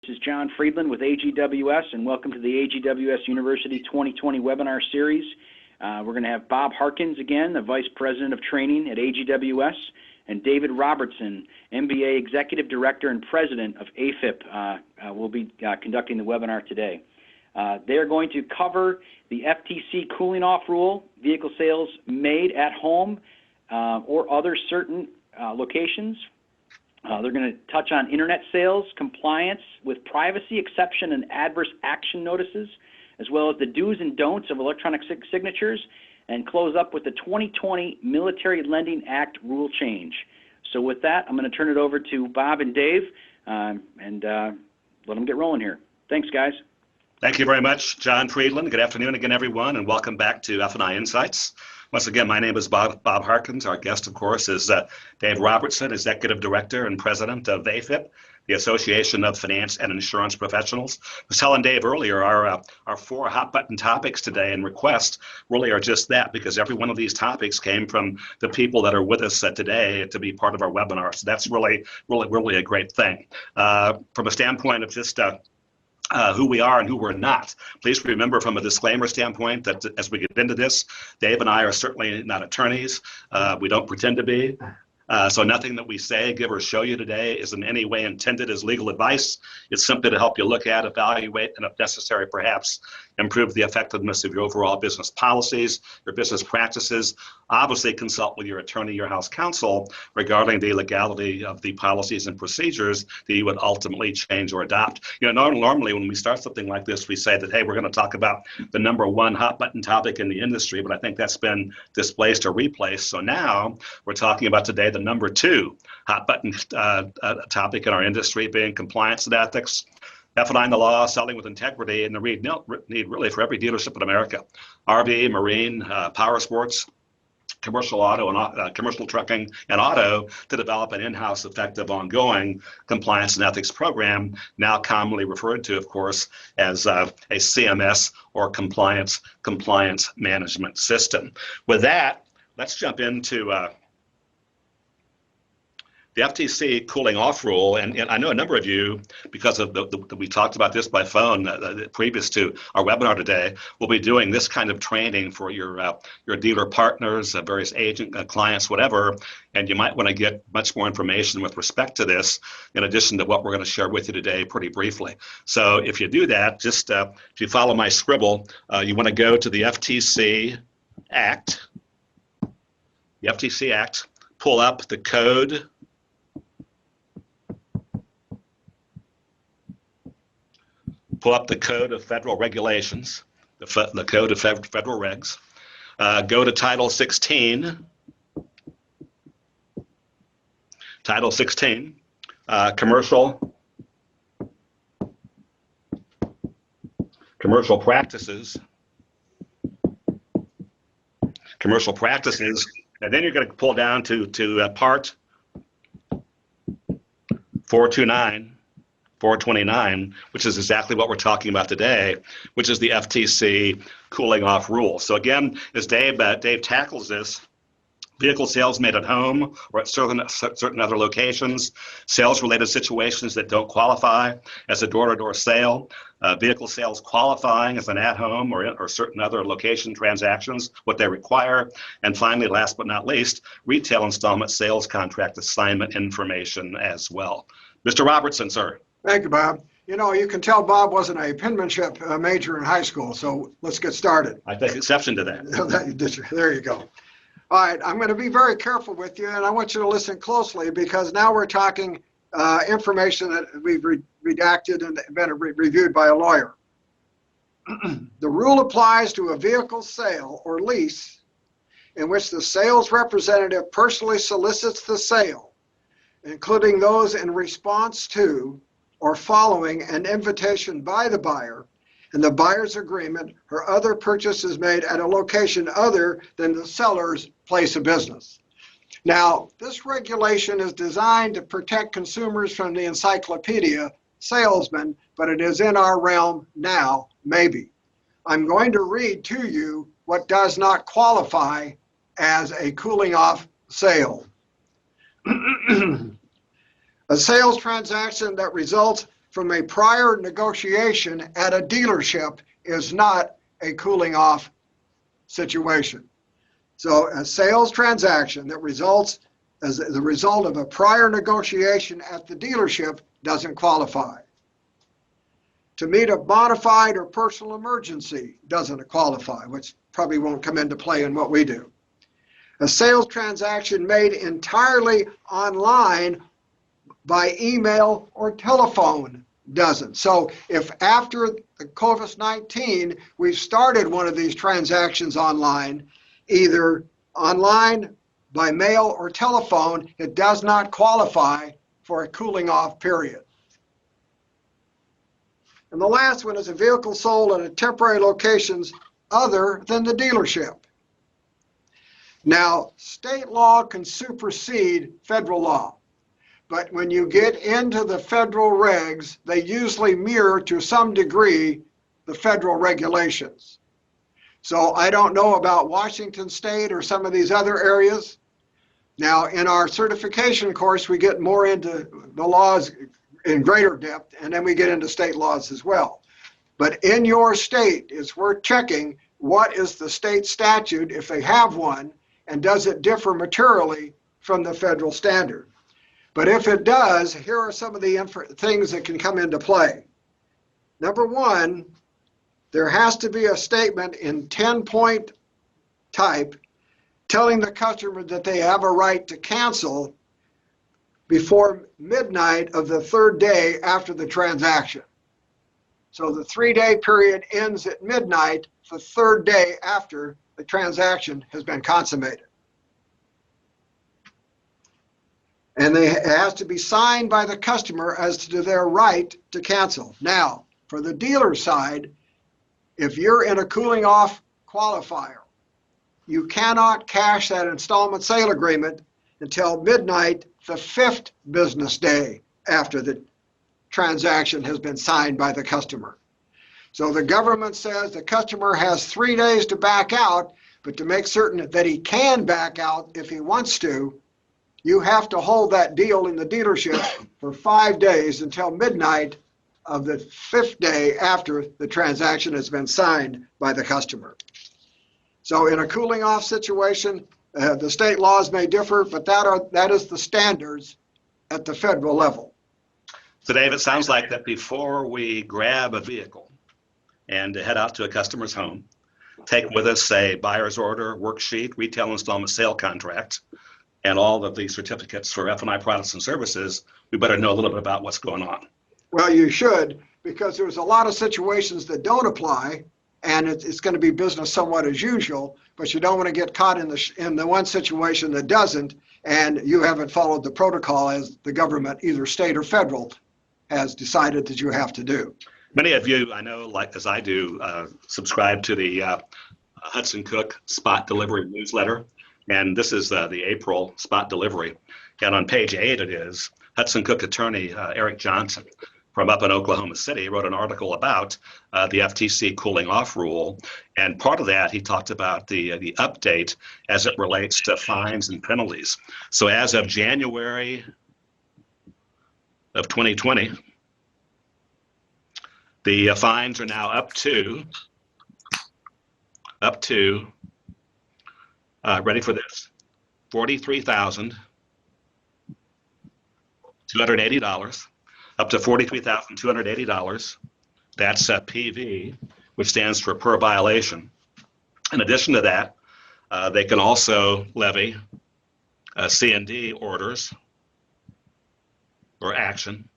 This is John Friedland with AGWS, and welcome to the AGWS University 2020 webinar series. We're going to have Bob Harkins again, the Vice President of Training at AGWS, and David Robertson, MBA Executive Director and President of AFIP, will be conducting the webinar today. They are going to cover the FTC Cooling Off Rule, vehicle sales made at home or other certain locations. They're going to touch on internet sales, compliance with privacy exception and adverse action notices, as well as the do's and don'ts of electronic signatures, and close up with the 2020 Military Lending Act rule change. So with that, I'm going to turn it over to Bob and Dave and let them get rolling here. Thanks, guys. Thank you very much, John Friedland. Good afternoon again, everyone, and welcome back to F&I Insights. Once again, my name is Bob Harkins. Our guest, of course, is Dave Robertson, Executive Director and President of AFIP, the Association of Finance and Insurance Professionals. I was telling Dave earlier, our four hot-button topics today and requests really are just that, because every one of these topics came from the people that are with us today to be part of our webinar. So that's really a great thing. From a standpoint of just who we are and who we're not. Please remember from a disclaimer standpoint that as we get into this, Dave and I are certainly not attorneys. We don't pretend to be. So nothing that we say, give, or show you today is in any way intended as legal advice. It's simply to help you look at, evaluate, and if necessary, perhaps improve the effectiveness of your overall business policies, your business practices. Obviously, consult with your attorney, your house counsel regarding the legality of the policies and procedures that you would ultimately change or adopt. You know, normally when we start something like this, we say that, hey, we're going to talk about the number one hot button topic in the industry, but I think that's been displaced or replaced. So now we're talking about today the number two hot button topic in our industry, being compliance and ethics, F&I the law, selling with integrity, and the need really for every dealership in America: RV, marine, power sports, commercial auto, and commercial trucking and auto, to develop an in-house, effective, ongoing compliance and ethics program, now commonly referred to, of course, as a CMS or compliance management system. With that, let's jump into the FTC Cooling Off Rule, and I know a number of you, because of we talked about this by phone previous to our webinar today, will be doing this kind of training for your dealer partners, various agent clients, whatever, and you might want to get much more information with respect to this, in addition to what we're going to share with you today pretty briefly. So if you do that, just if you follow my scribble, you want to go to the FTC Act, pull up the code, pull up the Code of Federal Regulations, the Code of Federal Regs, go to Title 16, Commercial Practices, and then you're going to pull down to Part 429, which is exactly what we're talking about today, which is the FTC Cooling Off Rule. So again, as Dave tackles this, vehicle sales made at home or at certain other locations, sales-related situations that don't qualify as a door-to-door sale, vehicle sales qualifying as an at-home or certain other location transactions, what they require, and finally, last but not least, retail installment sales contract assignment information as well. Mr. Robertson, sir. Thank you, Bob. You know, you can tell Bob wasn't a penmanship major in high school, so let's get started. I take exception to that. There you go. All right, I'm going to be very careful with you, and I want you to listen closely, because now we're talking information that we've redacted and been reviewed by a lawyer. The rule applies to a vehicle sale or lease in which the sales representative personally solicits the sale, including those in response to or following an invitation by the buyer and the buyer's agreement or other purchases made at a location other than the seller's place of business. Now, this regulation is designed to protect consumers from the encyclopedia salesman, but it is in our realm now, maybe. I'm going to read to you what does not qualify as a cooling off sale. A sales transaction that results from a prior negotiation at a dealership is not a cooling off situation. So a sales transaction that results as the result of a prior negotiation at the dealership doesn't qualify. To meet a bona fide or personal emergency doesn't qualify, which probably won't come into play in what we do. A sales transaction made entirely online by email or telephone doesn't. So if after the COVID-19 we've started one of these transactions online, either online, by mail, or telephone, it does not qualify for a cooling off period. And the last one is a vehicle sold at a temporary locations other than the dealership. Now, state law can supersede federal law, but when you get into the federal regs, they usually mirror to some degree the federal regulations. So I don't know about Washington State or some of these other areas. Now, in our certification course, we get more into the laws in greater depth, and then we get into state laws as well. But in your state, it's worth checking what is the state statute, if they have one, and does it differ materially from the federal standard? But if it does, here are some of the things that can come into play. Number one, there has to be a statement in 10-point type telling the customer that they have a right to cancel before midnight of the third day after the transaction. So the 3-day period ends at midnight, the third day after the transaction has been consummated. And it has to be signed by the customer as to their right to cancel. Now, for the dealer side, if you're in a cooling off qualifier, you cannot cash that installment sale agreement until midnight the 5th business day after the transaction has been signed by the customer. So the government says the customer has 3 days to back out, but to make certain that he can back out if he wants to, you have to hold that deal in the dealership for 5 days until midnight of the 5th day after the transaction has been signed by the customer. So in a cooling off situation, the state laws may differ, but that is the standards at the federal level. So Dave, it sounds like that before we grab a vehicle and head out to a customer's home, take with us a buyer's order, worksheet, retail installment sale contract, and all of the certificates for F&I products and services, we better know a little bit about what's going on. Well, you should, because there's a lot of situations that don't apply, and it's going to be business somewhat as usual, but you don't want to get caught in the one situation that doesn't, and you haven't followed the protocol as the government, either state or federal, has decided that you have to do. Many of you, I know, like as I do, subscribe to the Hudson Cook Spot Delivery newsletter, and this is the April spot delivery. And on page 8 it is, Hudson Cook attorney Eric Johnson from up in Oklahoma City wrote an article about the FTC Cooling Off Rule. And part of that, he talked about the update as it relates to fines and penalties. So as of January of 2020, the fines are now up to ready for this, $43,280, up to $43,280. That's PV, which stands for per violation. In addition to that, they can also levy C&D orders or action,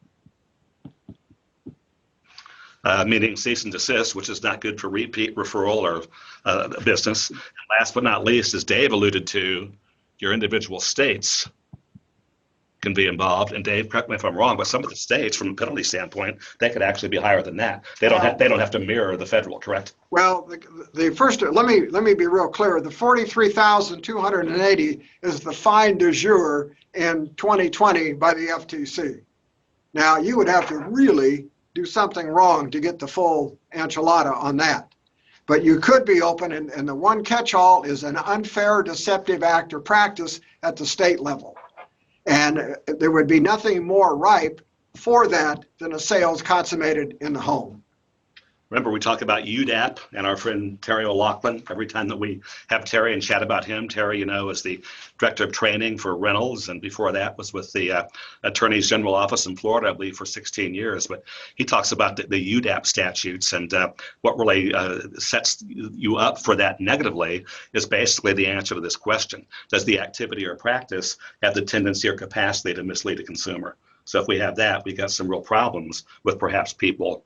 meaning cease and desist, which is not good for repeat referral or business. And last but not least, as Dave alluded to, your individual states can be involved. And Dave, correct me if I'm wrong, but some of the states, from a penalty standpoint, they could actually be higher than that. They don't have to mirror the federal, correct? Well, the first, let me be real clear. The $43,280 is the fine du jour in 2020 by the FTC. Now, you would have to really do something wrong to get the full enchilada on that. But you could be open, and the one catch-all is an unfair, deceptive act or practice at the state level. And there would be nothing more ripe for that than a sales consummated in the home. Remember, we talk about UDAP and our friend Terry O'Loughlin. Every time that we have Terry and chat about him, Terry, is the director of training for rentals, and before that was with the Attorney's General Office in Florida, I believe, for 16 years. But he talks about the UDAP statutes, and what really sets you up for that negatively is basically the answer to this question. Does the activity or practice have the tendency or capacity to mislead a consumer? So if we have that, we got some real problems with perhaps people,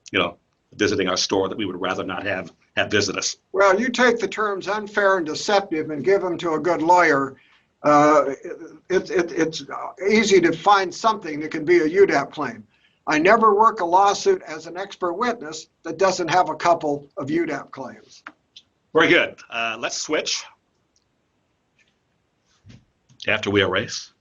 visiting our store that we would rather not have visit us. Well, you take the terms unfair and deceptive and give them to a good lawyer. It's easy to find something that can be a UDAP claim. I never work a lawsuit as an expert witness that doesn't have a couple of UDAP claims. Very good. Let's switch after we erase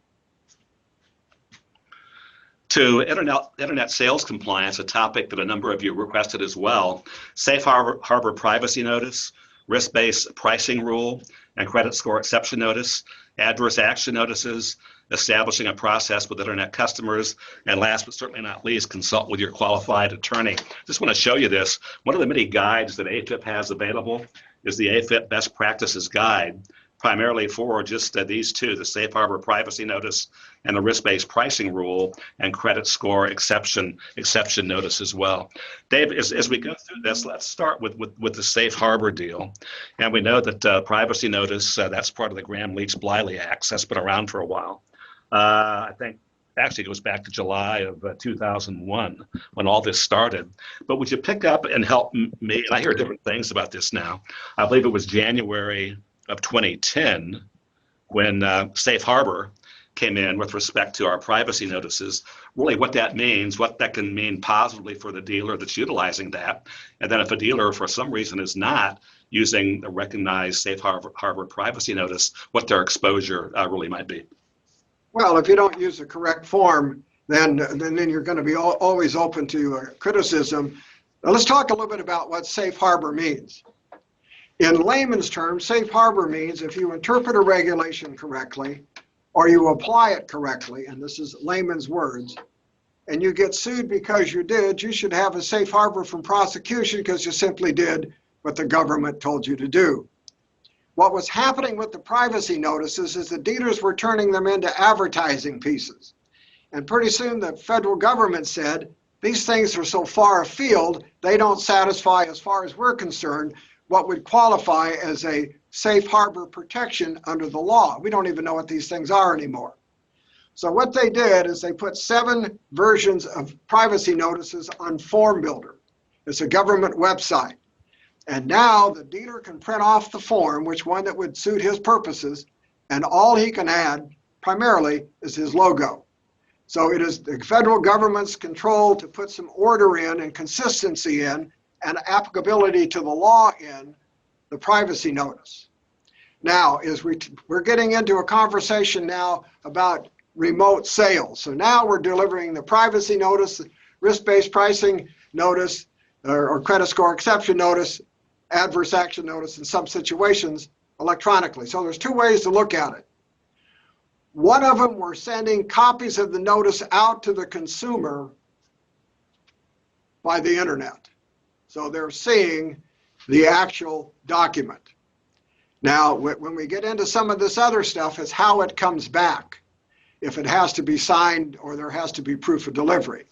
to internet sales compliance, a topic that a number of you requested as well. Safe harbor privacy notice, risk-based pricing rule, and credit score exception notice, adverse action notices, establishing a process with internet customers, and last but certainly not least, consult with your qualified attorney. Just want to show you this. One of the many guides that AFIP has available is the AFIP Best Practices Guide, primarily for just these two, the safe harbor privacy notice and the risk-based pricing rule and credit score exception notice as well. Dave, as we go through this, let's start with the safe harbor deal. And we know that privacy notice, that's part of the Graham-Leach-Bliley Acts. That's been around for a while. I think actually it goes back to July of 2001 when all this started. But would you pick up and help me, and I hear different things about this now. I believe it was January of 2010 when Safe Harbor came in with respect to our privacy notices, really what that means, what that can mean positively for the dealer that's utilizing that. And then if a dealer for some reason is not using the recognized Safe Harbor privacy notice, what their exposure really might be. Well, if you don't use the correct form, then you're going to be always open to criticism. Now, let's talk a little bit about what Safe Harbor means. In layman's terms, safe harbor means if you interpret a regulation correctly or you apply it correctly, and this is layman's words, and you get sued because you did, you should have a safe harbor from prosecution because you simply did what the government told you to do. What was happening with the privacy notices is the dealers were turning them into advertising pieces. And pretty soon the federal government said, these things are so far afield, they don't satisfy, as far as we're concerned, what would qualify as a safe harbor protection under the law. We don't even know what these things are anymore. So what they did is they put 7 versions of privacy notices on Form Builder. It's a government website. And now the dealer can print off the form, which one that would suit his purposes, and all he can add primarily is his logo. So it is the federal government's control to put some order in and consistency in and applicability to the law in the privacy notice. Now, we're getting into a conversation now about remote sales. So now we're delivering the privacy notice, risk-based pricing notice, or credit score exception notice, adverse action notice in some situations electronically. So there's 2 ways to look at it. One of them, we're sending copies of the notice out to the consumer by the internet. So they're seeing the actual document. Now, when we get into some of this other stuff, it's how it comes back, if it has to be signed or there has to be proof of delivery.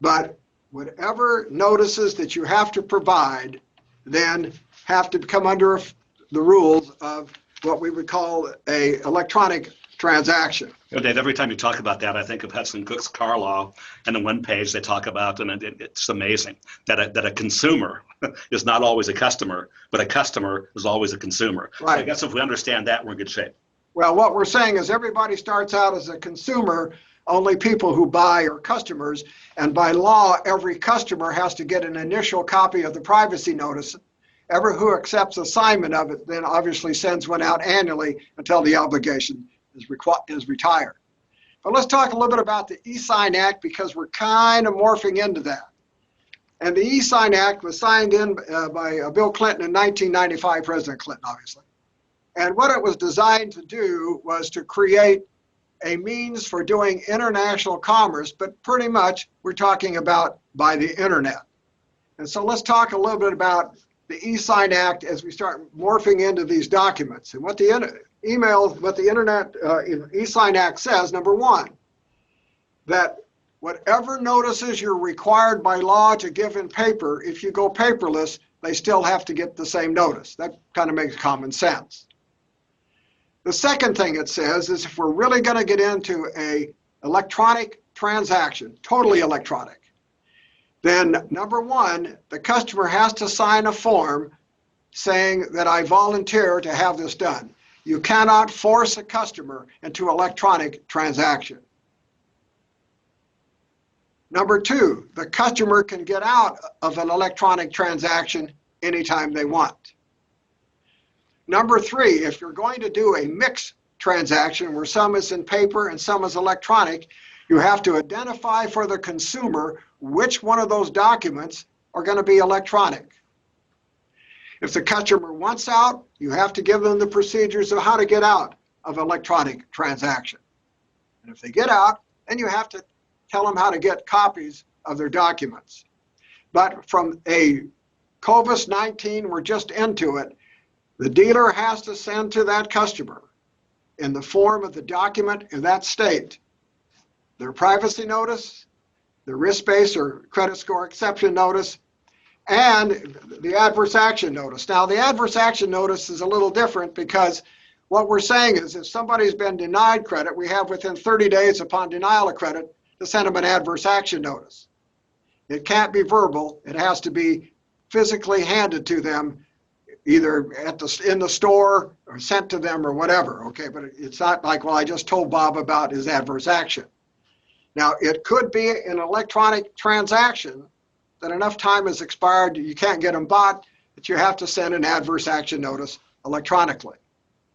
But whatever notices that you have to provide then have to come under the rules of what we would call a electronic transaction. Dave, every time you talk about that, I think of Hudson Cook's car law, and the one page they talk about, and it's amazing that a consumer is not always a customer, but a customer is always a consumer. Right. So I guess if we understand that, we're in good shape. Well, what we're saying is everybody starts out as a consumer, only people who buy are customers, and by law, every customer has to get an initial copy of the privacy notice. Everyone who accepts assignment of it then obviously sends one out annually until the obligation is retired. But let's talk a little bit about the e-Sign Act because we're kind of morphing into that. And the e-Sign Act was signed in by Bill Clinton in 1995, President Clinton, obviously. And what it was designed to do was to create a means for doing international commerce, but pretty much we're talking about by the internet. And so let's talk a little bit about the e-Sign Act as we start morphing into these documents. And what the internet e-Sign Act says, number one, that whatever notices you're required by law to give in paper, if you go paperless, they still have to get the same notice. That kind of makes common sense. The second thing it says is if we're really going to get into a electronic transaction, totally electronic, then number one, the customer has to sign a form saying that I volunteer to have this done. You cannot force a customer into electronic transaction. Number two, the customer can get out of an electronic transaction anytime they want. Number three, if you're going to do a mixed transaction where some is in paper and some is electronic, you have to identify for the consumer which one of those documents are going to be electronic. If the customer wants out, you have to give them the procedures of how to get out of electronic transaction. And if they get out, then you have to tell them how to get copies of their documents. But from a COVID-19, we're just into it, the dealer has to send to that customer in the form of the document in that state their privacy notice, the risk-based or credit score exception notice, and the adverse action notice. Now, the adverse action notice is a little different because what we're saying is if somebody's been denied credit, we have within 30 days upon denial of credit to send them an adverse action notice. It can't be verbal. It has to be physically handed to them, either in the store or sent to them or whatever, okay? But it's not like, well, I just told Bob about his adverse action. Now, it could be an electronic transaction that enough time has expired, you can't get them bought, that you have to send an adverse action notice electronically.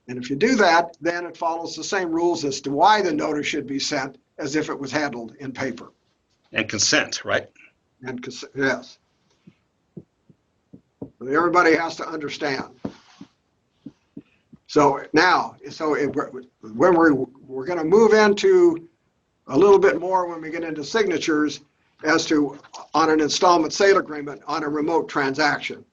And if you do that, then it follows the same rules as to why the notice should be sent as if it was handled in paper. And consent, right? And yes. Everybody has to understand. So now, when we're going to move into a little bit more when we get into signatures as to on an installment sale agreement on a remote transaction.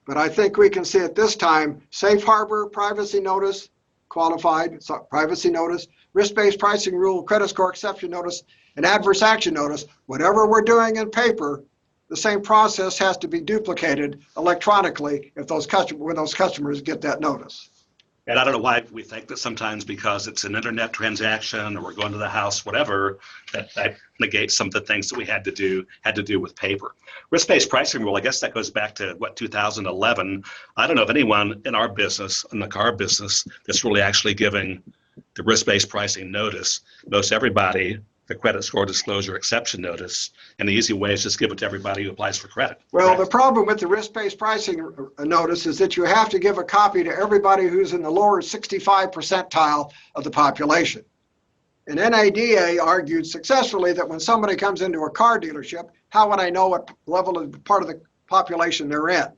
But I think we can see at this time, safe harbor, privacy notice, qualified privacy notice, risk-based pricing rule, credit score exception notice, and adverse action notice. Whatever we're doing in paper, the same process has to be duplicated electronically if when those customers get that notice. And I don't know why we think that sometimes because it's an internet transaction or we're going to the house, whatever, that negates some of the things that we had to do with paper. Risk-based pricing rule, I guess that goes back to 2011. I don't know of anyone in our business, in the car business, that's really actually giving the risk-based pricing notice. Most everybody, the credit score disclosure exception notice, and the easy way is just give it to everybody who applies for credit. Well, the problem with the risk-based pricing notice is that you have to give a copy to everybody who's in the lower 65 percentile of the population. And NADA argued successfully that when somebody comes into a car dealership, how would I know what level of part of the population they're in?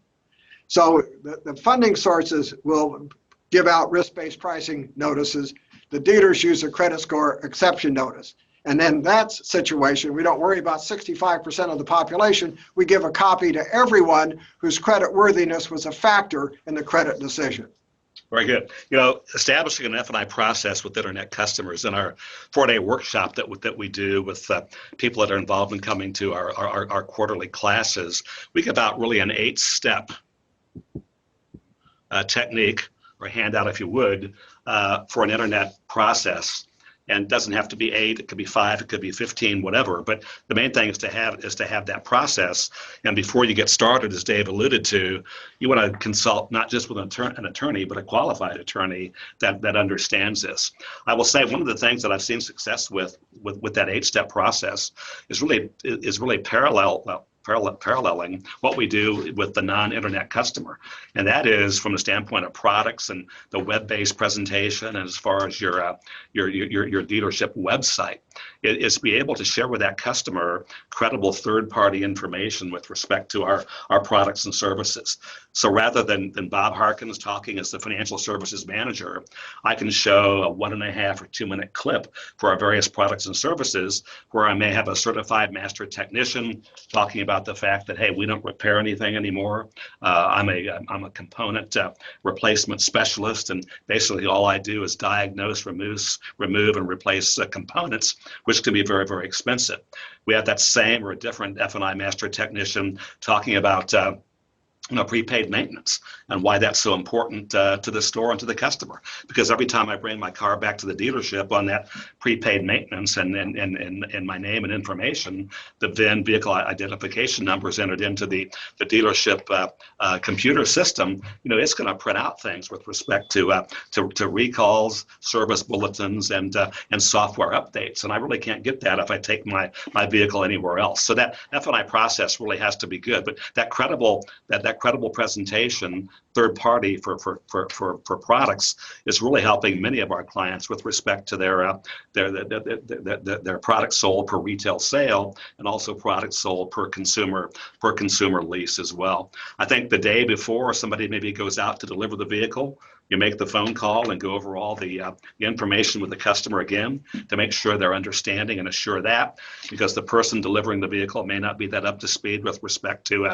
So the funding sources will give out risk-based pricing notices. The dealers use a credit score exception notice. And then that situation, we don't worry about 65% of the population. We give a copy to everyone whose credit worthiness was a factor in the credit decision. Very good. You know, establishing an F&I process with internet customers in our 4-day workshop that we do with people that are involved in coming to our quarterly classes, we give out really an 8-step technique or handout, if you would, for an internet process. And it doesn't have to be 8, it could be 5, it could be 15, whatever. But the main thing is to have that process. And before you get started, as Dave alluded to, you want to consult not just with an attorney, but a qualified attorney that understands this. I will say one of the things that I've seen success with that 8-step process is really parallel. Well, paralleling what we do with the non-internet customer. And that is from the standpoint of products and the web-based presentation, and as far as your dealership website, is be able to share with that customer credible third-party information with respect to our products and services. So rather than Bob Harkins talking as the financial services manager, I can show a 1.5 or 2 minute clip for our various products and services where I may have a certified master technician talking about the fact that, hey, we don't repair anything anymore. I'm a component replacement specialist, and basically all I do is diagnose, remove, and replace components, which can be very, very expensive. We have that same or a different F&I master technician talking about prepaid maintenance and why that's so important to the store and to the customer. Because every time I bring my car back to the dealership on that prepaid maintenance and my name and information, the VIN vehicle identification number is entered into the dealership computer system. It's going to print out things with respect to recalls, service bulletins, and software updates. And I really can't get that if I take my vehicle anywhere else. So that F&I process really has to be good. But that credible presentation, third party for products, is really helping many of our clients with respect to their products sold per retail sale, and also products sold per consumer lease as well. I think the day before somebody maybe goes out to deliver the vehicle, you make the phone call and go over all the information with the customer again to make sure they're understanding and assure that, because the person delivering the vehicle may not be that up to speed with respect to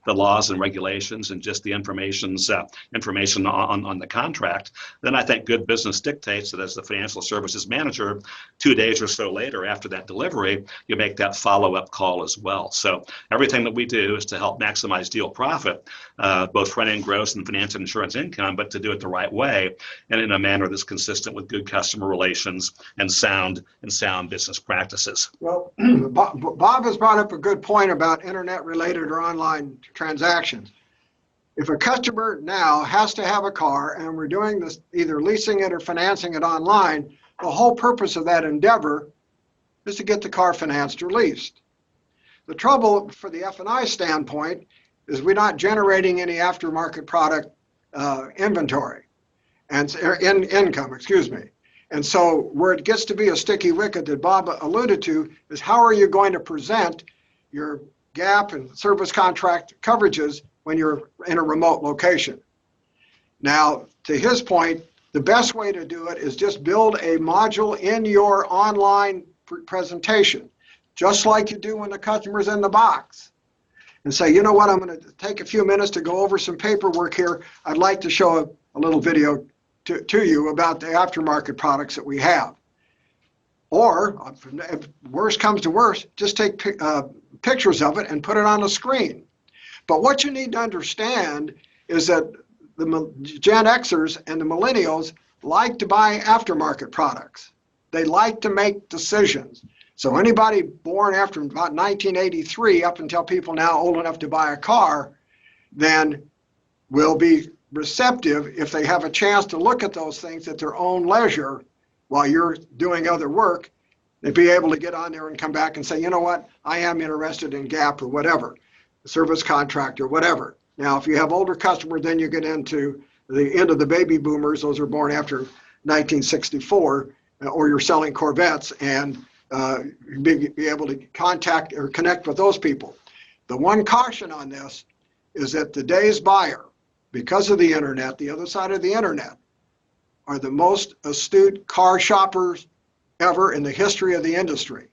the laws and regulations and just the information on the contract. Then I think good business dictates that as the financial services manager, 2 days or so later after that delivery, you make that follow-up call as well. So everything that we do is to help maximize deal profit, both front-end gross and finance and insurance income, but to do it the right way and in a manner that's consistent with good customer relations and sound business practices. Well, Bob has brought up a good point about internet-related or online transactions. If a customer now has to have a car and we're doing this, either leasing it or financing it online, the whole purpose of that endeavor is to get the car financed or leased. The trouble for the F&I standpoint is we're not generating any aftermarket product inventory and income, excuse me. And so where it gets to be a sticky wicket that Bob alluded to is how are you going to present your gap and service contract coverages when you're in a remote location? Now, to his point, the best way to do it is just build a module in your online presentation, just like you do when the customer's in the box. And say, you know what, I'm going to take a few minutes to go over some paperwork here. I'd like to show a little video to you about the aftermarket products that we have. Or, if worst comes to worst, just take pictures of it and put it on the screen. But what you need to understand is that the Gen Xers and the millennials like to buy aftermarket products. They like to make decisions. So anybody born after about 1983, up until people now old enough to buy a car, then will be receptive if they have a chance to look at those things at their own leisure while you're doing other work. They'd be able to get on there and come back and say, you know what, I am interested in GAP or whatever, the service contract or whatever. Now, if you have older customers, then you get into the end of the baby boomers. Those are born after 1964, or you're selling Corvettes, and be able to contact or connect with those people. The one caution on this is that today's buyer, because of the internet, the other side of the internet, are the most astute car shoppers ever in the history of the industry.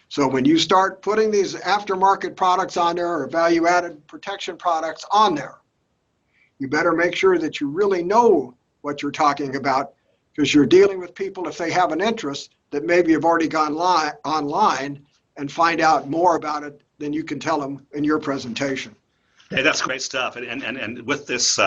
So when you start putting these aftermarket products on there or value-added protection products on there, you better make sure that you really know what you're talking about, because you're dealing with people, if they have an interest, that maybe have already gone online and find out more about it than you can tell them in your presentation. Hey, that's great stuff. And with this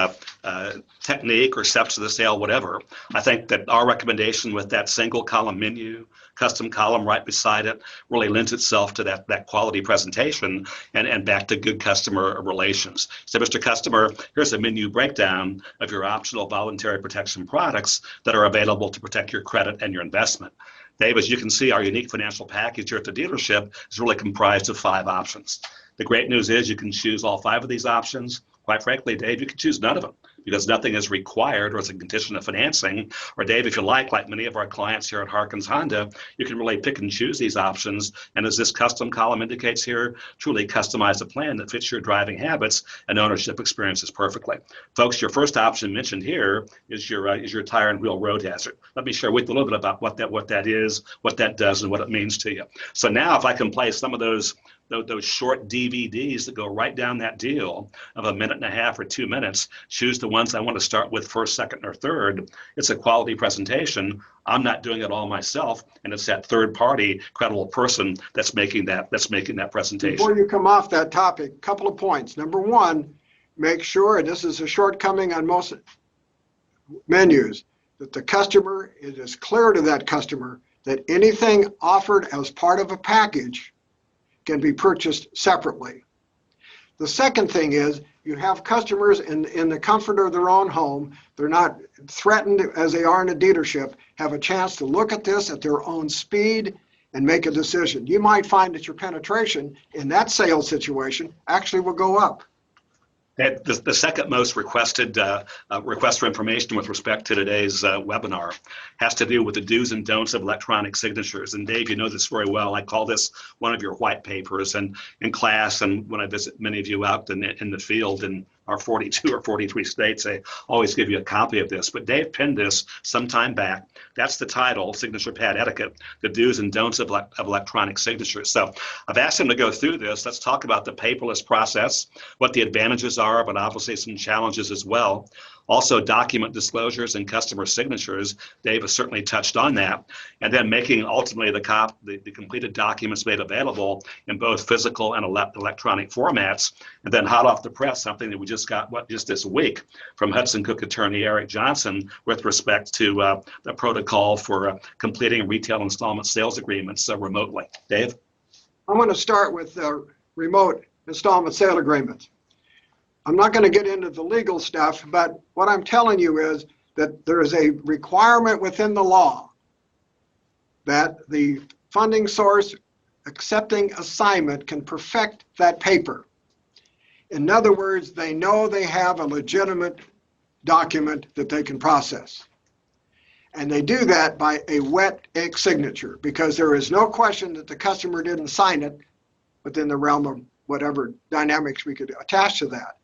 technique or steps to the sale, whatever, I think that our recommendation with that single column menu, custom column right beside it, really lends itself to that quality presentation and back to good customer relations. So, Mr. Customer, here's a menu breakdown of your optional voluntary protection products that are available to protect your credit and your investment. Dave, as you can see, our unique financial package here at the dealership is really comprised of 5 options. The great news is you can choose all 5 of these options. Quite frankly, Dave, you can choose none of them because nothing is required or is a condition of financing. Or Dave, if you like many of our clients here at Harkins Honda, you can really pick and choose these options. And as this custom column indicates here, truly customize a plan that fits your driving habits and ownership experiences perfectly. Folks, your first option mentioned here is your tire and wheel road hazard. Let me share with you a little bit about what that is, what that does, and what it means to you. So now if I can play some of those short DVDs that go right down that deal of a minute and a half or 2 minutes, choose the ones I want to start with first, second, or third. It's a quality presentation. I'm not doing it all myself, and it's that third party credible person that's making that presentation. Before you come off that topic, a couple of points. Number one, make sure, and this is a shortcoming on most menus, that the customer, it is clear to that customer that anything offered as part of a package can be purchased separately. The second thing is you have customers in the comfort of their own home. They're not threatened as they are in a dealership, have a chance to look at this at their own speed and make a decision. You might find that your penetration in that sales situation actually will go up. The second most requested request for information with respect to today's webinar has to do with the do's and don'ts of electronic signatures. And Dave, you know this very well. I call this one of your white papers. And in class, and when I visit many of you out in the field in our 42 or 43 states, I always give you a copy of this. But Dave penned this some time back. That's the title, Signature Pad Etiquette, the do's and don'ts of electronic signatures. So I've asked him to go through this. Let's talk about the paperless process, what the advantages are, but obviously some challenges as well. Also, document disclosures and customer signatures. Dave has certainly touched on that. And then making ultimately the completed documents made available in both physical and electronic formats. And then hot off the press, something that we just got just this week from Hudson Cook attorney Eric Johnson with respect to the protocol for completing retail installment sales agreements remotely. Dave? I'm going to start with remote installment sale agreements. I'm not going to get into the legal stuff, but what I'm telling you is that there is a requirement within the law that the funding source accepting assignment can perfect that paper. In other words, they know they have a legitimate document that they can process. And they do that by a wet ink signature because there is no question that the customer didn't sign it within the realm of whatever dynamics we could attach to that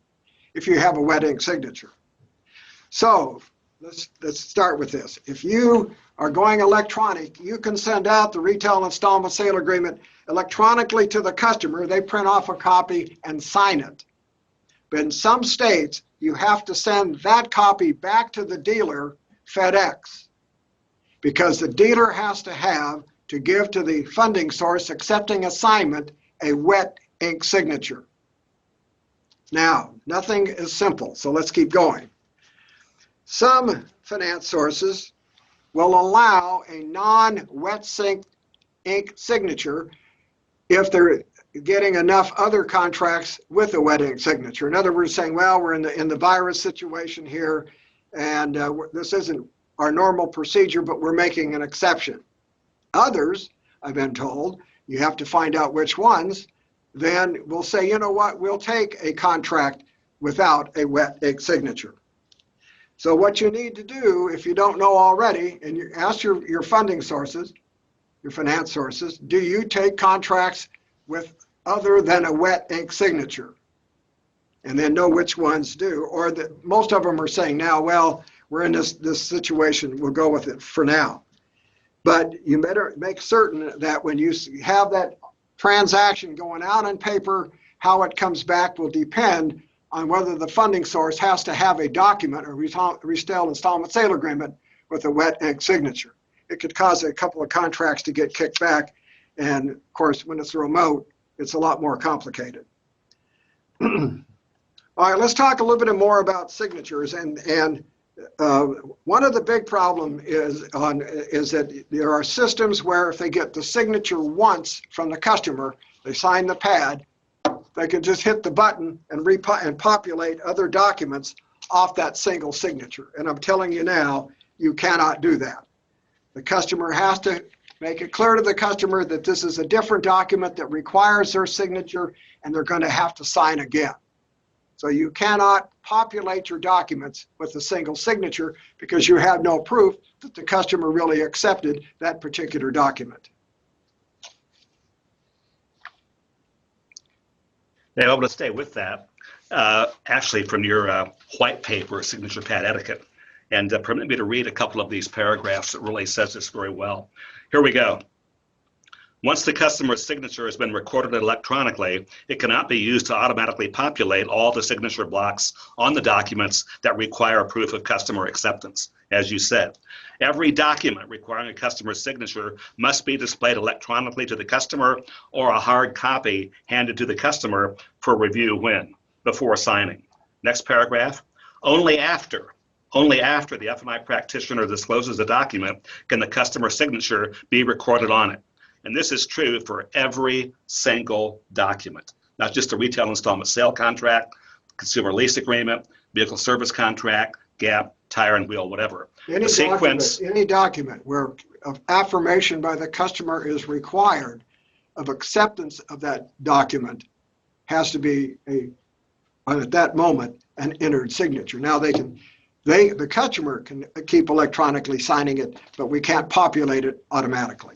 if you have a wet ink signature. So let's start with this. If you are going electronic, you can send out the retail installment sale agreement electronically to the customer. They print off a copy and sign it. But in some states, you have to send that copy back to the dealer, FedEx, because the dealer has to have to give to the funding source accepting assignment a wet ink signature. Now, nothing is simple, so let's keep going. Some finance sources will allow a non-wet ink signature if they're getting enough other contracts with a wet ink signature. In other words, saying, well, we're in the virus situation here, and this isn't our normal procedure, but we're making an exception. Others, I've been told, you have to find out which ones, then we'll say, you know what, we'll take a contract without a wet ink signature. So what you need to do, if you don't know already, and you ask your funding sources, your finance sources, do you take contracts with other than a wet ink signature? And then know which ones do. Or that most of them are saying now, well, we're in this situation, we'll go with it for now. But you better make certain that when you have that transaction going out on paper, how it comes back will depend on whether the funding source has to have a document or retail installment sale agreement with a wet ink signature. It could cause a couple of contracts to get kicked back. And of course, when it's remote, it's a lot more complicated. All right, let's talk a little bit more about signatures. And one of the big problems is that there are systems where if they get the signature once from the customer, they sign the pad, they can just hit the button and populate other documents off that single signature. And I'm telling you now, you cannot do that. The customer has to Make it clear to the customer that this is a different document that requires their signature and they're going to have to sign again. So you cannot populate your documents with a single signature because you have no proof that the customer really accepted that particular document. Now, I'm going to stay with that, actually from your white paper, signature pad etiquette, and permit me to read a couple of these paragraphs that really says this very well. Here we go. Once the customer's signature has been recorded electronically, it cannot be used to automatically populate all the signature blocks on the documents that require proof of customer acceptance. As you said, every document requiring a customer's signature must be displayed electronically to the customer or a hard copy handed to the customer for review when? Before signing. Next paragraph. Only after the F&I practitioner discloses the document can the customer signature be recorded on it. And this is true for every single document, not just a retail installment sale contract, consumer lease agreement, vehicle service contract, gap, tire and wheel, whatever. Any document where affirmation by the customer is required of acceptance of that document has to be at that moment an entered signature. Now the customer can keep electronically signing it, but we can't populate it automatically.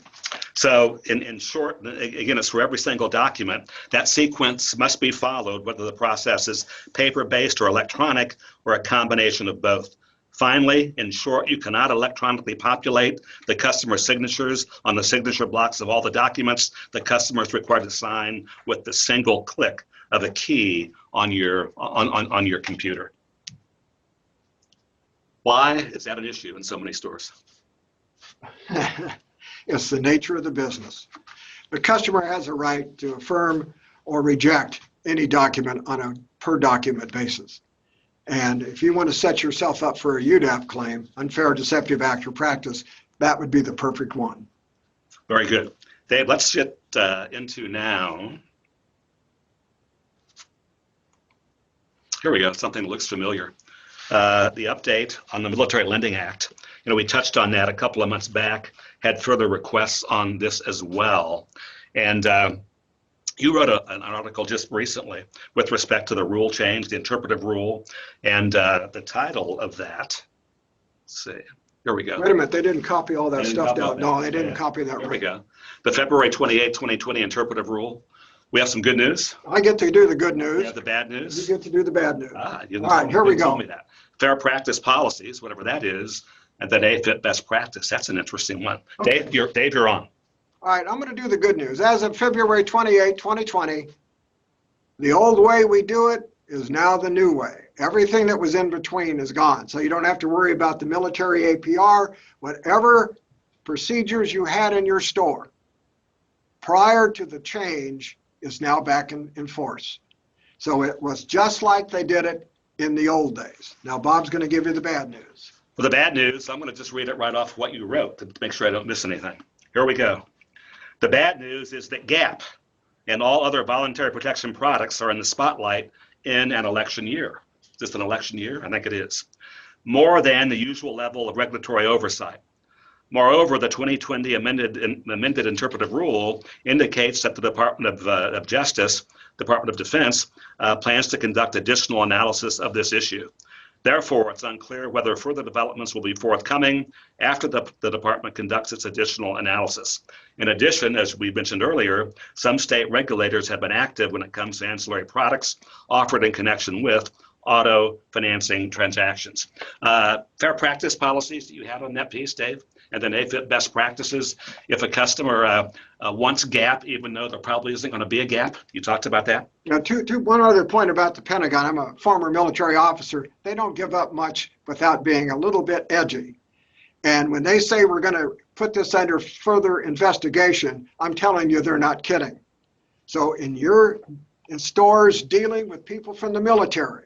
So in short, again, it's for every single document. That sequence must be followed, whether the process is paper-based or electronic or a combination of both. Finally, in short, you cannot electronically populate the customer signatures on the signature blocks of all the documents the customer is required to sign with the single click of a key on your computer. Why is that an issue in so many stores? It's the nature of the business. The customer has a right to affirm or reject any document on a per document basis. And if you want to set yourself up for a UDAP claim, unfair deceptive act or practice, that would be the perfect one. Very good. Dave, let's get into now. Here we go, something that looks familiar. The update on the Military Lending Act. We touched on that a couple of months back, had further requests on this as well. And you wrote an article just recently with respect to the rule change, the interpretive rule, and the title of that, let's see, here we go. Wait a minute, they didn't copy all that stuff down. No, they didn't copy that. Here we go. The February 28, 2020 interpretive rule. We have some good news. I get to do the good news. You have the bad news. You get to do the bad news. All right, here we go. Tell me that. Fair practice policies, whatever that is, and then AFIT best practice. That's an interesting one. Okay. Dave, you're on. All right, I'm going to do the good news. As of February 28, 2020, the old way we do it is now the new way. Everything that was in between is gone. So you don't have to worry about the military APR. Whatever procedures you had in your store prior to the change is now back in force. So it was just like they did it in the old days. Now Bob's going to give you the bad news. For the bad news, I'm going to just read it right off what you wrote to make sure I don't miss anything. Here we go. The bad news is that GAP and all other voluntary protection products are in the spotlight in an election year. Is this an election year? I think it is. More than the usual level of regulatory oversight. Moreover, the 2020 amended interpretive rule indicates that the Department of Justice, Department of Defense, plans to conduct additional analysis of this issue. Therefore, it's unclear whether further developments will be forthcoming after the department conducts its additional analysis. In addition, as we mentioned earlier, some state regulators have been active when it comes to ancillary products offered in connection with auto financing transactions. Fair practice policies that you had on that piece, Dave? And then AFIT best practices. If a customer wants gap, even though there probably isn't going to be a gap, you talked about that? Now, one other point about the Pentagon. I'm a former military officer. They don't give up much without being a little bit edgy. And when they say we're going to put this under further investigation, I'm telling you they're not kidding. So in stores dealing with people from the military,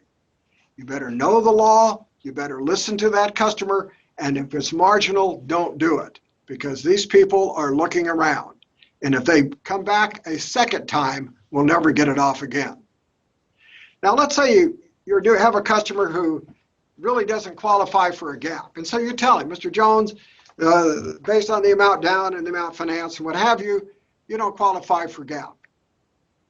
you better know the law, you better listen to that customer, and if it's marginal, don't do it, because these people are looking around. And if they come back a second time, we'll never get it off again. Now, let's say you have a customer who really doesn't qualify for a gap. And so you tell him, Mr. Jones, based on the amount down and the amount financed and what have you, you don't qualify for gap.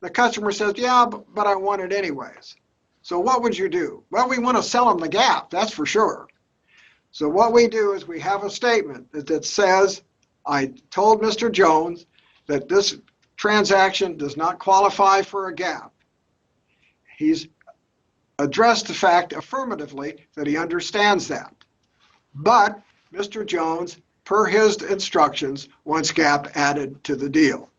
The customer says, yeah, but I want it anyways. So what would you do? Well, we want to sell them the gap, that's for sure. So what we do is we have a statement that says, I told Mr. Jones that this transaction does not qualify for a gap. He's addressed the fact affirmatively that he understands that. But Mr. Jones, per his instructions, wants gap added to the deal.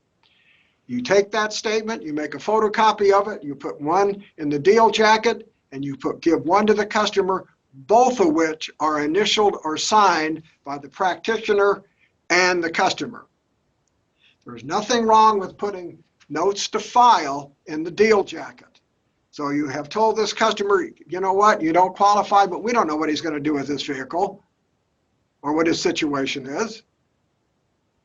You take that statement, you make a photocopy of it, you put one in the deal jacket, and you give one to the customer, both of which are initialed or signed by the practitioner and the customer. There's nothing wrong with putting notes to file in the deal jacket. So you have told this customer, you know what, you don't qualify, but we don't know what he's going to do with this vehicle or what his situation is.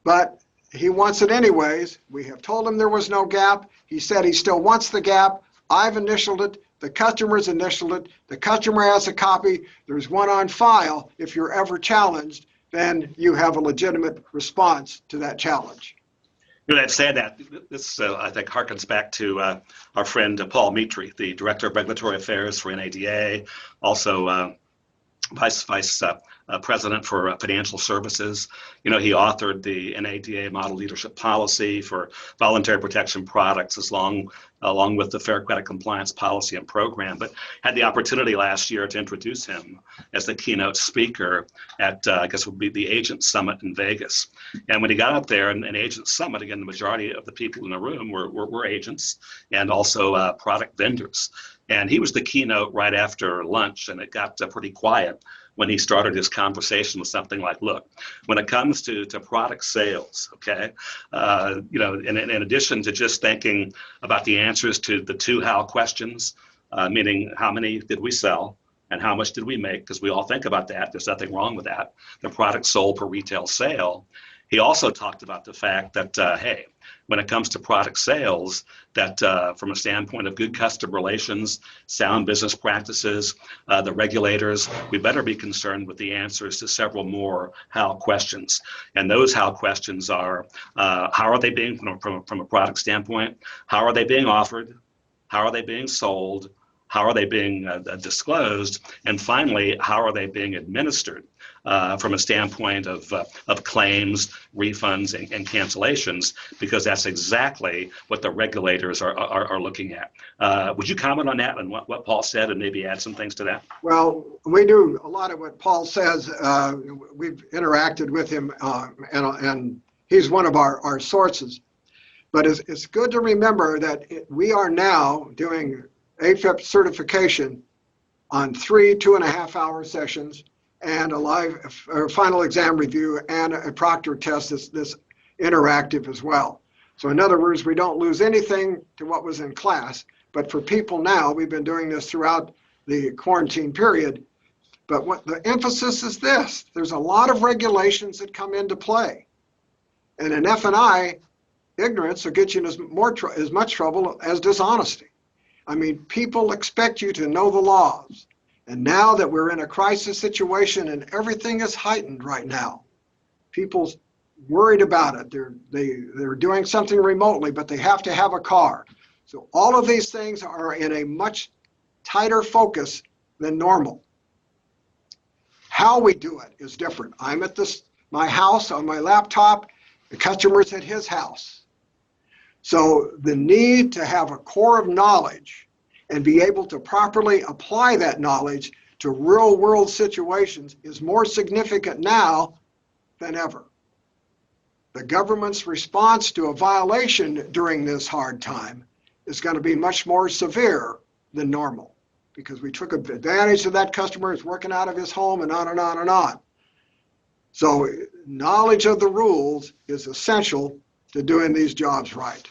But he wants it anyways. We have told him there was no gap. He said he still wants the gap. I've initialed it. The customer's initialed it. The customer has a copy. There's one on file. If you're ever challenged, then you have a legitimate response to that challenge. You know, I'd say that this, I think, harkens back to our friend Paul Mitri, the Director of Regulatory Affairs for NADA, also Vice President for Financial Services. You know, he authored the NADA Model Leadership Policy for voluntary protection products along with the Fair Credit Compliance Policy and Program, but had the opportunity last year to introduce him as the keynote speaker at, I guess it would be the Agent Summit in Vegas. And when he got up there, and Agent Summit, again, the majority of the people in the room were agents and also product vendors. And he was the keynote right after lunch, and it got pretty quiet when he started his conversation with something like, look, when it comes to product sales, okay, you know, in addition to just thinking about the answers to the 2 how questions, meaning how many did we sell and how much did we make, because we all think about that, there's nothing wrong with that, the product sold per retail sale. He also talked about the fact that, hey, when it comes to product sales, that from a standpoint of good customer relations, sound business practices, the regulators, we better be concerned with the answers to several more how questions. And those how questions are, how are they being, from a product standpoint, how are they being offered? How are they being sold? How are they being disclosed? And finally, how are they being administered from a standpoint of claims, refunds, and cancellations? Because that's exactly what the regulators are looking at. Would you comment on that and what Paul said and maybe add some things to that? Well, we do a lot of what Paul says. We've interacted with him, and he's one of our sources. But it's good to remember that we are now doing AFIP certification on 3 2.5-hour sessions and a live final exam review and a proctor test that's interactive as well. So in other words, we don't lose anything to what was in class, but for people now, we've been doing this throughout the quarantine period. But what the emphasis is this: there's a lot of regulations that come into play. And in F&I, ignorance will get you in as much trouble as dishonesty. I mean, people expect you to know the laws. And now that we're in a crisis situation and everything is heightened right now, people's worried about it. They're doing something remotely, but they have to have a car. So all of these things are in a much tighter focus than normal. How we do it is different. I'm at my house on my laptop, the customer's at his house. So the need to have a core of knowledge and be able to properly apply that knowledge to real world situations is more significant now than ever. The government's response to a violation during this hard time is going to be much more severe than normal because we took advantage of that customer who's working out of his home and on and on and on. So knowledge of the rules is essential to doing these jobs right.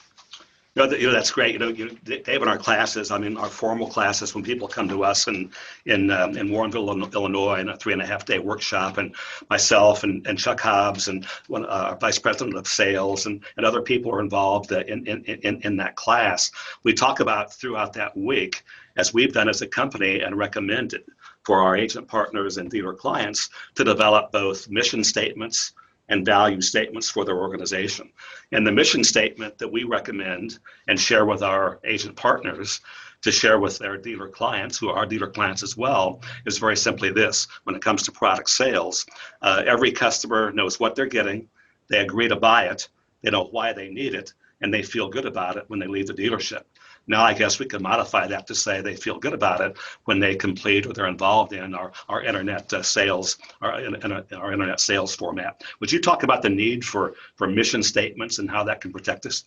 That's great. Dave, in our classes, I mean, our formal classes, when people come to us in Warrenville, Illinois, in a 3.5-day workshop, and myself and Chuck Hobbs and our vice president of sales and other people are involved in that class, we talk about throughout that week, as we've done as a company and recommended for our agent partners and dealer clients to develop both mission statements and value statements for their organization. And the mission statement that we recommend and share with our agent partners to share with their dealer clients, who are our dealer clients as well, is very simply this. When it comes to product sales, every customer knows what they're getting, they agree to buy it, they know why they need it, and they feel good about it when they leave the dealership. Now, I guess we can modify that to say they feel good about it when they complete or they're involved in our internet sales, our internet sales format. Would you talk about the need for mission statements and how that can protect us?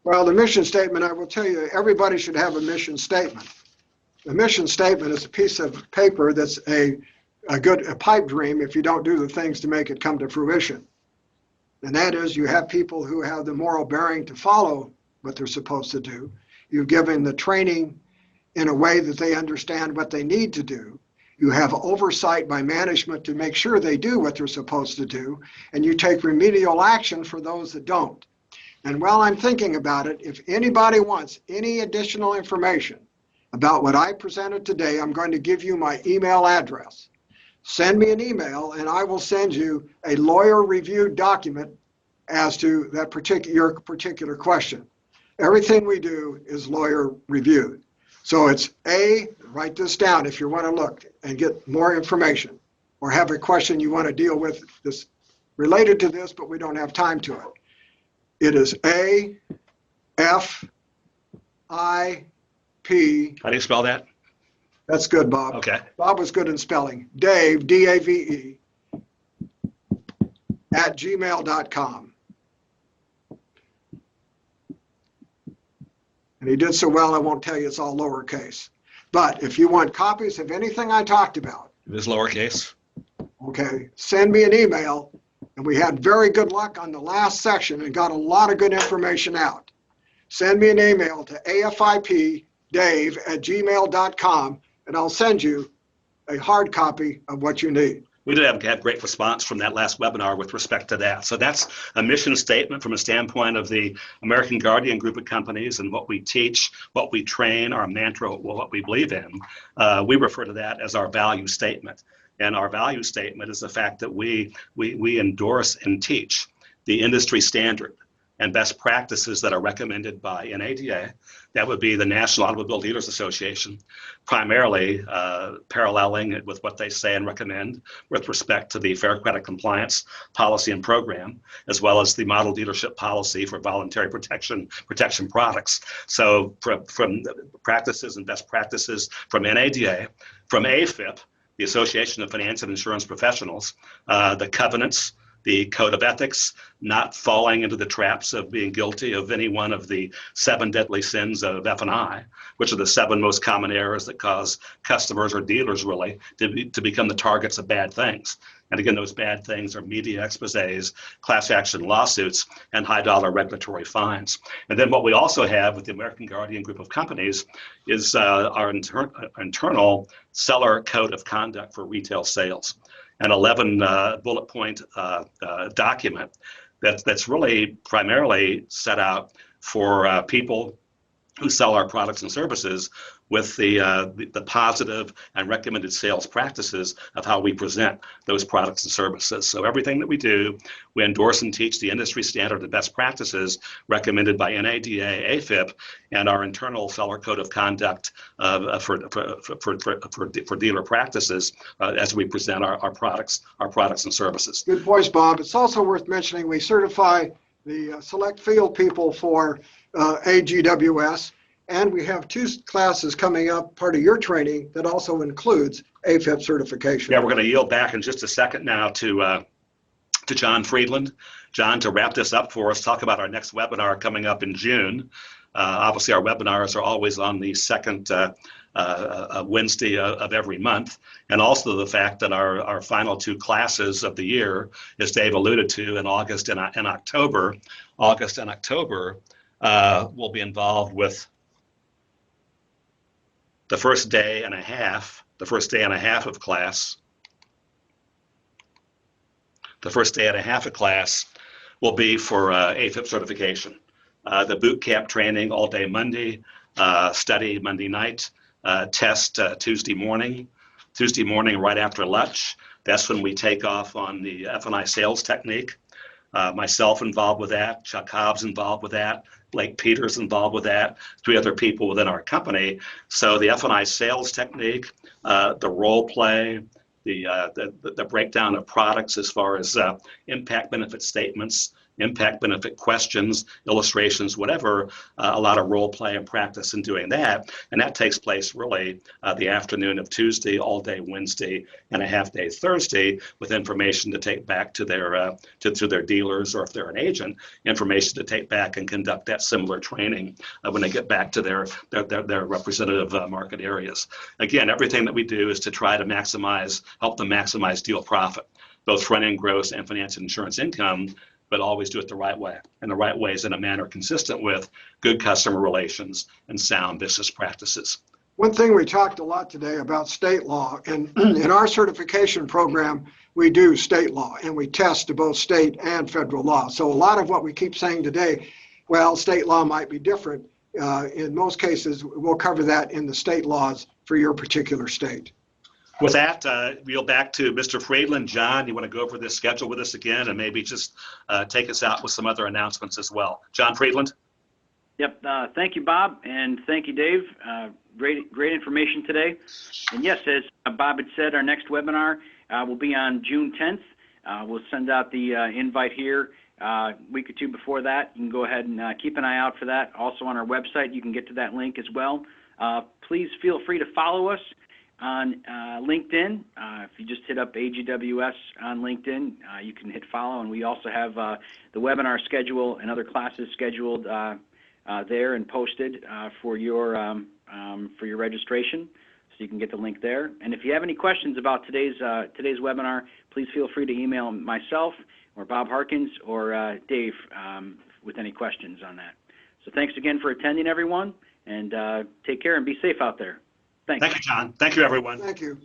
Well, the mission statement, I will tell you, everybody should have a mission statement. The mission statement is a piece of paper that's a pipe dream if you don't do the things to make it come to fruition. And that is, you have people who have the moral bearing to follow what they're supposed to do. You've given the training in a way that they understand what they need to do. You have oversight by management to make sure they do what they're supposed to do, and you take remedial action for those that don't. And while I'm thinking about it, if anybody wants any additional information about what I presented today, I'm going to give you my email address. Send me an email and I will send you a lawyer-reviewed document as to your particular question. Everything we do is lawyer-reviewed. So it's write this down if you want to look and get more information or have a question you want to deal with this related to this, but we don't have time to it. It is AFIP. How do you spell that? That's good, Bob. Okay. Bob was good in spelling. Dave, D-A-V-E, @gmail.com. And he did so well, I won't tell you it's all lowercase. But if you want copies of anything I talked about. It is lowercase. Okay, send me an email. And we had very good luck on the last section and got a lot of good information out. Send me an email to afipdave@gmail.com and I'll send you a hard copy of what you need. We did have great response from that last webinar with respect to that. So that's a mission statement from a standpoint of the American Guardian group of companies and what we teach, what we train, our mantra, what we believe in. We refer to that as our value statement. And our value statement is the fact that we endorse and teach the industry standard and best practices that are recommended by NADA. That would be the National Automobile Dealers Association, primarily paralleling it with what they say and recommend with respect to the Fair Credit Compliance policy and program, as well as the model dealership policy for voluntary protection products. So from practices and best practices from NADA, from AFIP, the Association of Finance and Insurance Professionals, the covenants, the code of ethics, not falling into the traps of being guilty of any one of the 7 deadly sins of F&I, which are the 7 most common errors that cause customers or dealers really to become the targets of bad things. And again, those bad things are media exposés, class action lawsuits, and high dollar regulatory fines. And then what we also have with the American Guardian group of companies is our internal seller code of conduct for retail sales. An 11 bullet point document that's really primarily set out for people who sell our products and services with the positive and recommended sales practices of how we present those products and services. So everything that we do, we endorse and teach the industry standard and best practices recommended by NADA, AFIP, and our internal seller code of conduct for dealer practices as we present our products and services. Good points, Bob. It's also worth mentioning we certify the select field people for AGWS. And we have 2 classes coming up, part of your training, that also includes AFIP certification. Yeah, we're going to yield back in just a second now to John Friedland. John, to wrap this up for us, talk about our next webinar coming up in June. Obviously, our webinars are always on the second Wednesday of every month. And also the fact that our final 2 classes of the year, as Dave alluded to, in August and October, will be involved with the first day and a half of class. The first day and a half of class will be for AFIP certification. The boot camp training all day Monday, study Monday night, test Tuesday morning right after lunch. That's when we take off on the F&I sales technique. Myself involved with that, Chuck Hobbs involved with that, Blake Peters involved with that, 3 other people within our company. So the F&I sales technique, the role play, the breakdown of products as far as impact benefit statements, impact benefit questions, illustrations, whatever, a lot of role play and practice in doing that. And that takes place really the afternoon of Tuesday, all day Wednesday, and a half day Thursday, with information to take back to their to their dealers, or if they're an agent, information to take back and conduct that similar training when they get back to their representative market areas. Again, everything that we do is to try to help them maximize deal profit, both front-end gross and financial insurance income, but always do it the right way. And the right way is in a manner consistent with good customer relations and sound business practices. One thing we talked a lot today about state law, and in our certification program, we do state law and we test to both state and federal law. So a lot of what we keep saying today, well, state law might be different. In most cases, we'll cover that in the state laws for your particular state. With that, we'll back to Mr. Friedland. John, you want to go over this schedule with us again and maybe just take us out with some other announcements as well. John Friedland? Yep. Thank you, Bob, and thank you, Dave. Great information today. And yes, as Bob had said, our next webinar will be on June 10th. We'll send out the invite here a week or 2 before that. You can go ahead and keep an eye out for that. Also on our website, you can get to that link as well. Please feel free to follow us on LinkedIn. If you just hit up AGWS on LinkedIn, you can hit follow, and we also have the webinar schedule and other classes scheduled there and posted for your registration, so you can get the link there. And if you have any questions about today's webinar, please feel free to email myself or Bob Harkins or Dave with any questions on that. So thanks again for attending, everyone, and take care and be safe out there. Thanks. Thank you, John. Thank you, everyone. Thank you.